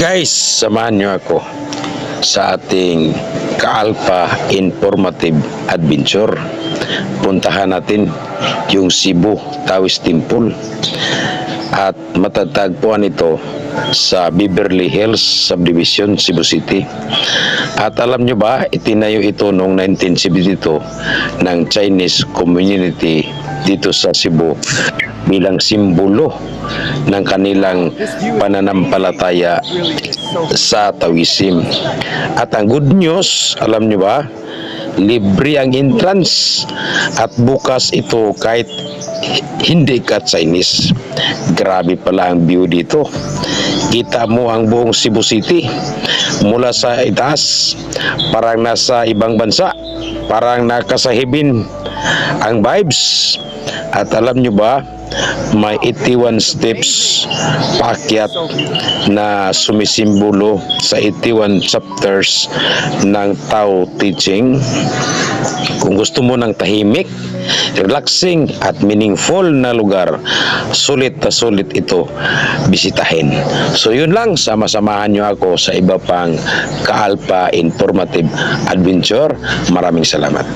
Guys, samahan nyo ako sa ating Kaalpa Informative Adventure. Puntahan natin yung Cebu Taoist Temple at matatagpuan ito sa Beverly Hills Subdivision, Cebu City. At alam nyo ba, itinayo ito noong 1972 ng Chinese community dito sa Cebu bilang simbolo ng kanilang pananampalataya sa Taoism. At ang good news, alam nyo ba, libre ang entrance at bukas ito kahit hindi ka Chinese. Grabe pala ang view dito. Kita mo ang buong Cebu City mula sa itaas, parang nasa ibang bansa, parang nakasahibin ang vibes. At alam nyo ba, may 81 steps paakyat na sumisimbolo sa 81 chapters ng Tao Teaching. Kung gusto mo ng tahimik, relaxing at meaningful na lugar, sulit na sulit ito bisitahin. So yun lang, sama-samahan nyo ako sa iba pang Kaalpa Informative Adventure. Maraming salamat.